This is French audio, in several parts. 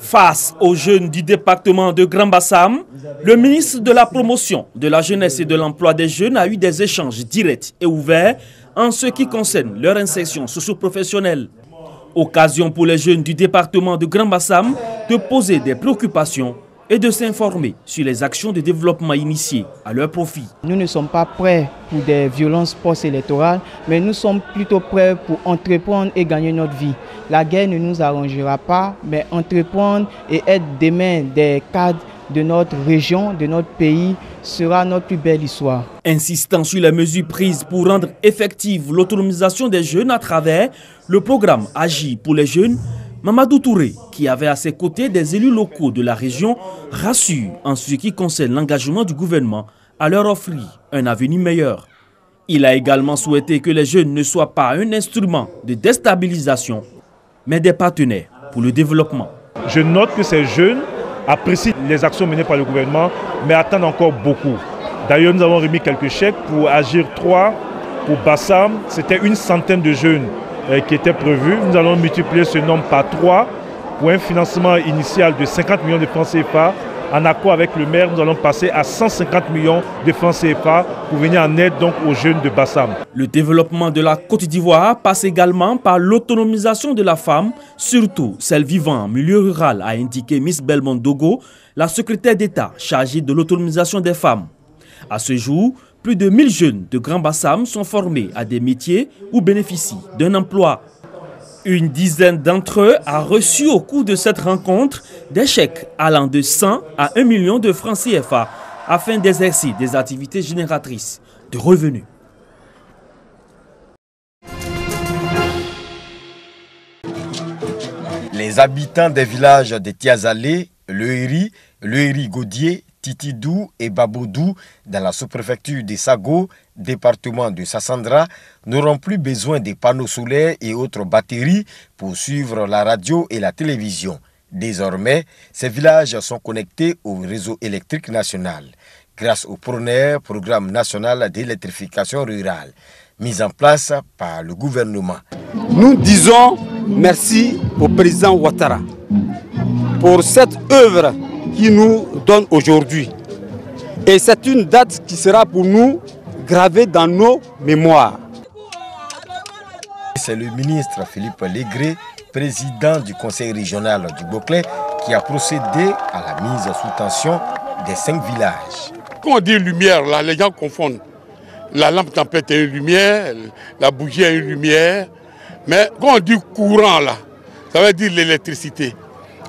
Face aux jeunes du département de Grand Bassam, le ministre de la Promotion, de la Jeunesse et de l'Emploi des Jeunes a eu des échanges directs et ouverts en ce qui concerne leur insertion socio-professionnelle. Occasion pour les jeunes du département de Grand Bassam de poser des préoccupations et de s'informer sur les actions de développement initiées à leur profit. Nous ne sommes pas prêts pour des violences post-électorales, mais nous sommes plutôt prêts pour entreprendre et gagner notre vie. La guerre ne nous arrangera pas, mais entreprendre et être demain des cadres de notre région, de notre pays, sera notre plus belle histoire. Insistant sur les mesures prises pour rendre effective l'autonomisation des jeunes à travers le programme Agir pour les jeunes, Mamadou Touré, qui avait à ses côtés des élus locaux de la région, rassure en ce qui concerne l'engagement du gouvernement à leur offrir un avenir meilleur. Il a également souhaité que les jeunes ne soient pas un instrument de déstabilisation, mais des partenaires pour le développement. Je note que ces jeunes apprécient les actions menées par le gouvernement, mais attendent encore beaucoup. D'ailleurs, nous avons remis quelques chèques pour Agir 3, pour Bassam. C'était 100 de jeunes qui étaient prévus. Nous allons multiplier ce nombre par 3 pour un financement initial de 50 millions de francs CFA. En accord avec le maire, nous allons passer à 150 millions de francs CFA pour venir en aide donc aux jeunes de Bassam. Le développement de la Côte d'Ivoire passe également par l'autonomisation de la femme, surtout celle vivant en milieu rural, a indiqué Miss Belmont Dogo, la secrétaire d'État chargée de l'autonomisation des femmes. À ce jour, plus de 1000 jeunes de Grand Bassam sont formés à des métiers ou bénéficient d'un emploi. Une dizaine d'entre eux a reçu au cours de cette rencontre des chèques allant de 100 à 1 million de francs CFA afin d'exercer des activités génératrices de revenus. Les habitants des villages de Tiazalé, Lehiri Gaudier, Titidou et Babodou, dans la sous-préfecture de Sago, département de Sassandra, n'auront plus besoin des panneaux solaires et autres batteries pour suivre la radio et la télévision. Désormais, ces villages sont connectés au réseau électrique national, grâce au PRONER, Programme national d'électrification rurale, mis en place par le gouvernement. Nous disons merci au président Ouattara pour cette œuvre qui nous donne aujourd'hui. Et c'est une date qui sera pour nous gravée dans nos mémoires. C'est le ministre Philippe Légré, président du conseil régional du Boclé, qui a procédé à la mise sous tension des 5 villages. Quand on dit lumière, là, les gens confondent. La lampe tempête est une lumière, la bougie est une lumière. Mais quand on dit courant, là, ça veut dire l'électricité.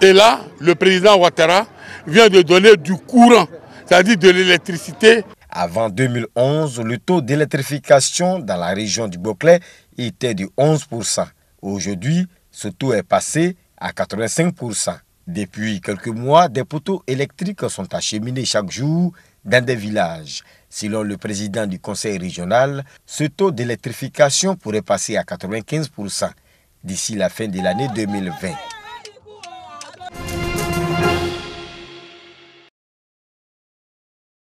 Et là, le président Ouattara vient de donner du courant, c'est-à-dire de l'électricité. Avant 2011, le taux d'électrification dans la région du Boclé était de 11%. Aujourd'hui, ce taux est passé à 85%. Depuis quelques mois, des poteaux électriques sont acheminés chaque jour dans des villages. Selon le président du conseil régional, ce taux d'électrification pourrait passer à 95% d'ici la fin de l'année 2020.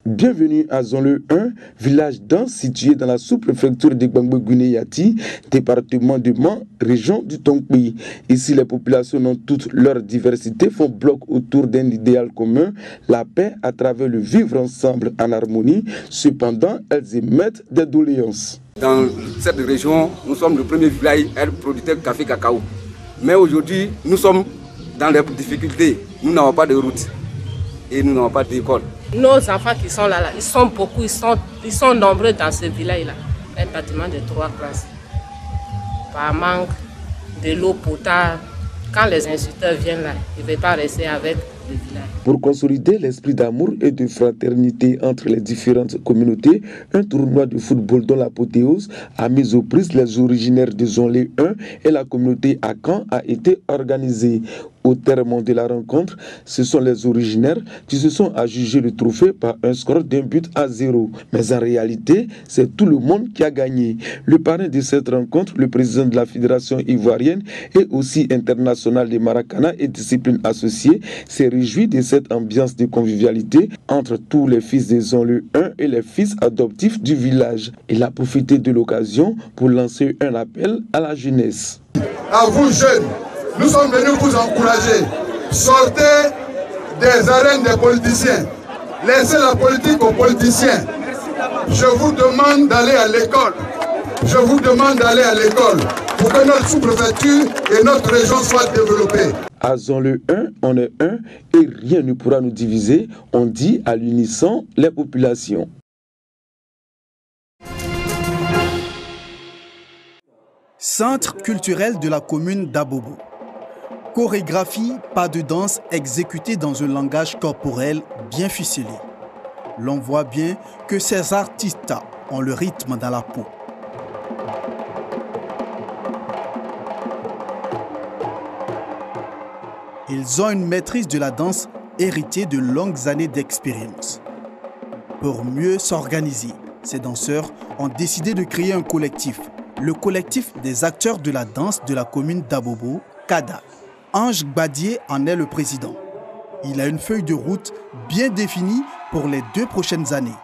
Bienvenue à Zonle 1, village dense situé dans la sous-préfecture de Gbangbe-Guineyati, département de Man, région du Tongpi. Ici, les populations dans toute leur diversité font bloc autour d'un idéal commun, la paix à travers le vivre ensemble en harmonie. Cependant, elles émettent des doléances. Dans cette région, nous sommes le premier village producteur de café cacao. Mais aujourd'hui, nous sommes dans les difficultés. Nous n'avons pas de route et nous n'avons pas d'école. Nos enfants qui sont là, ils sont beaucoup, ils sont nombreux dans ce village-là. Un bâtiment de 3 classes. Par manque de l'eau potable, quand les instituteurs viennent là, ils ne veulent pas rester avec le village. Pour consolider l'esprit d'amour et de fraternité entre les différentes communautés, un tournoi de football dont l'apothéose a mis aux prises les originaires de Zonle 1 et la communauté à Caen a été organisé. Au terme de la rencontre, ce sont les originaires qui se sont adjugés le trophée par un score d'1-0. Mais en réalité, c'est tout le monde qui a gagné. Le parrain de cette rencontre, le président de la Fédération ivoirienne et aussi internationale des Maracana et disciplines associées, s'est réjoui de cette ambiance de convivialité entre tous les fils des Zonle 1 et les fils adoptifs du village. Il a profité de l'occasion pour lancer un appel à la jeunesse. À vous jeunes, nous sommes venus vous encourager. Sortez des arènes des politiciens. Laissez la politique aux politiciens. Je vous demande d'aller à l'école. Je vous demande d'aller à l'école pour que notre sous-préfecture et notre région soient développées. À Zon-le 1, on est un et rien ne pourra nous diviser, on dit à l'unisson les populations. Centre culturel de la commune d'Abobo. Chorégraphie, pas de danse exécutée dans un langage corporel bien ficelé. L'on voit bien que ces artistes ont le rythme dans la peau. Ils ont une maîtrise de la danse héritée de longues années d'expérience. Pour mieux s'organiser, ces danseurs ont décidé de créer un collectif, le collectif des acteurs de la danse de la commune d'Abobo, CADA. Ange Gbadié en est le président. Il a une feuille de route bien définie pour les 2 prochaines années.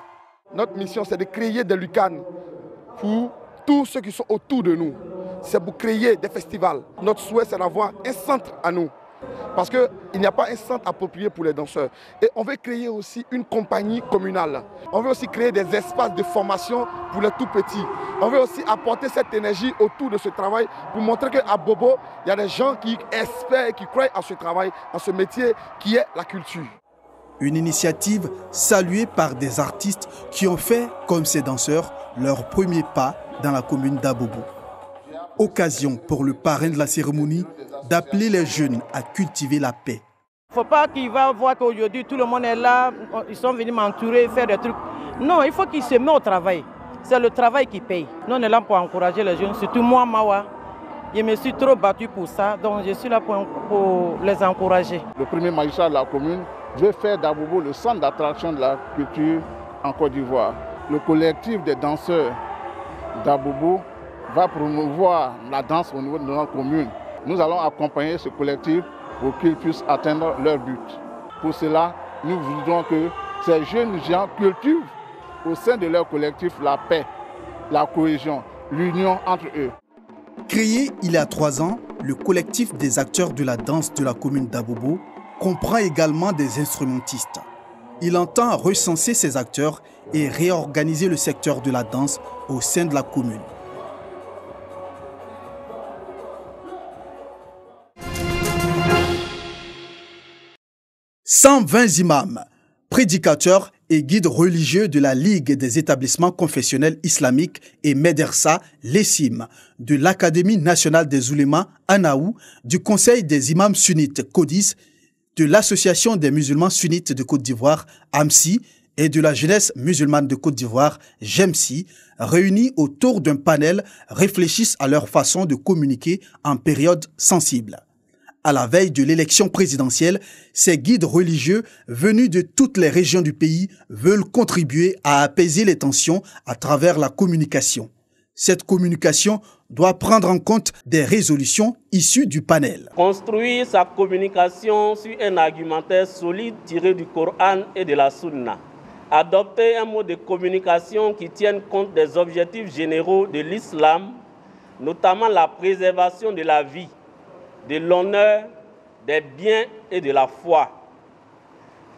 Notre mission, c'est de créer des lucanes pour tous ceux qui sont autour de nous. C'est pour créer des festivals. Notre souhait, c'est d'avoir un centre à nous. Parce qu'il n'y a pas un centre approprié pour les danseurs. Et on veut créer aussi une compagnie communale. On veut aussi créer des espaces de formation pour les tout petits. On veut aussi apporter cette énergie autour de ce travail pour montrer qu'à Bobo, il y a des gens qui espèrent et qui croient à ce travail, à ce métier qui est la culture. Une initiative saluée par des artistes qui ont fait, comme ces danseurs, leur premier pas dans la commune d'Abobo. Occasion pour le parrain de la cérémonie d'appeler les jeunes à cultiver la paix. Il ne faut pas qu'il va voir qu'aujourd'hui tout le monde est là, ils sont venus m'entourer, faire des trucs. Non, il faut qu'ils se mettent au travail. C'est le travail qui paye. Nous, on est là pour encourager les jeunes, surtout moi, Mawa. Je me suis trop battu pour ça, donc je suis là pour les encourager. Le premier magistrat de la commune veut faire d'Abobo le centre d'attraction de la culture en Côte d'Ivoire. Le collectif des danseurs d'Abobo va promouvoir la danse au niveau de notre commune. Nous allons accompagner ce collectif pour qu'ils puissent atteindre leur but. Pour cela, nous voudrons que ces jeunes gens cultivent au sein de leur collectif la paix, la cohésion, l'union entre eux. Créé il y a 3 ans, le collectif des acteurs de la danse de la commune d'Abobo comprend également des instrumentistes. Il entend recenser ces acteurs et réorganiser le secteur de la danse au sein de la commune. « 120 imams, prédicateurs et guides religieux de la Ligue des établissements confessionnels islamiques et Médersa, l'ESIM, de l'Académie nationale des oulémas, ANAOU, du Conseil des imams sunnites, CODIS, de l'Association des musulmans sunnites de Côte d'Ivoire, AMSI, et de la jeunesse musulmane de Côte d'Ivoire, GEMSI, réunis autour d'un panel, réfléchissent à leur façon de communiquer en période sensible. À la veille de l'élection présidentielle, ces guides religieux venus de toutes les régions du pays veulent contribuer à apaiser les tensions à travers la communication. Cette communication doit prendre en compte des résolutions issues du panel. Construire sa communication sur un argumentaire solide tiré du Coran et de la Sunna. Adopter un mode de communication qui tienne compte des objectifs généraux de l'islam, notamment la préservation de la vie, de l'honneur, des biens et de la foi.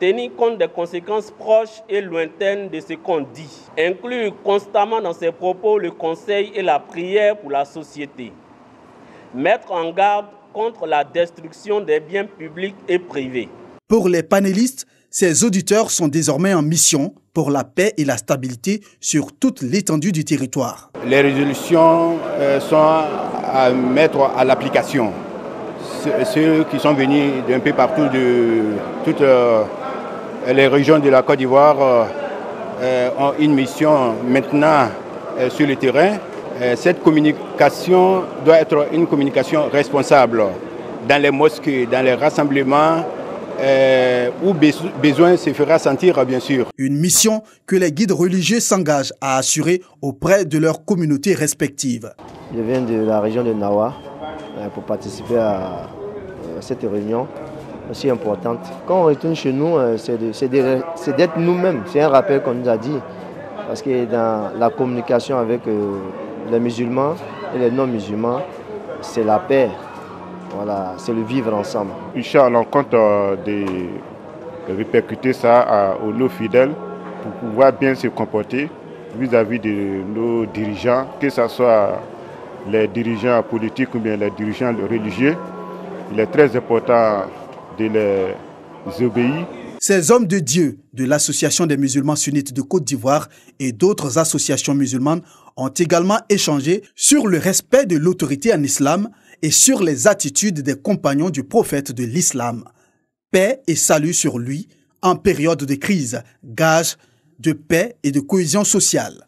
Tenir compte des conséquences proches et lointaines de ce qu'on dit. Inclure constamment dans ses propos le conseil et la prière pour la société. Mettre en garde contre la destruction des biens publics et privés. Pour les panélistes, ces auditeurs sont désormais en mission pour la paix et la stabilité sur toute l'étendue du territoire. Les résolutions sont à mettre à l'application. Ceux qui sont venus d'un peu partout de toutes les régions de la Côte d'Ivoire ont une mission maintenant sur le terrain. Cette communication doit être une communication responsable dans les mosquées, dans les rassemblements, où besoin se fera sentir, bien sûr. Une mission que les guides religieux s'engagent à assurer auprès de leurs communautés respectives. Je viens de la région de Nawa pour participer à cette réunion aussi importante. Quand on retourne chez nous, c'est d'être nous-mêmes. C'est un rappel qu'on nous a dit. Parce que dans la communication avec les musulmans et les non-musulmans, c'est la paix. Voilà, c'est le vivre ensemble. Inch'Allah, on compte de répercuter ça aux nos fidèles pour pouvoir bien se comporter vis-à-vis de nos dirigeants, que ce soit les dirigeants politiques ou bien les dirigeants religieux. Il est très important de les obéir. Ces hommes de Dieu de l'Association des musulmans sunnites de Côte d'Ivoire et d'autres associations musulmanes ont également échangé sur le respect de l'autorité en islam et sur les attitudes des compagnons du prophète de l'islam. Paix et salut sur lui en période de crise, gage de paix et de cohésion sociale.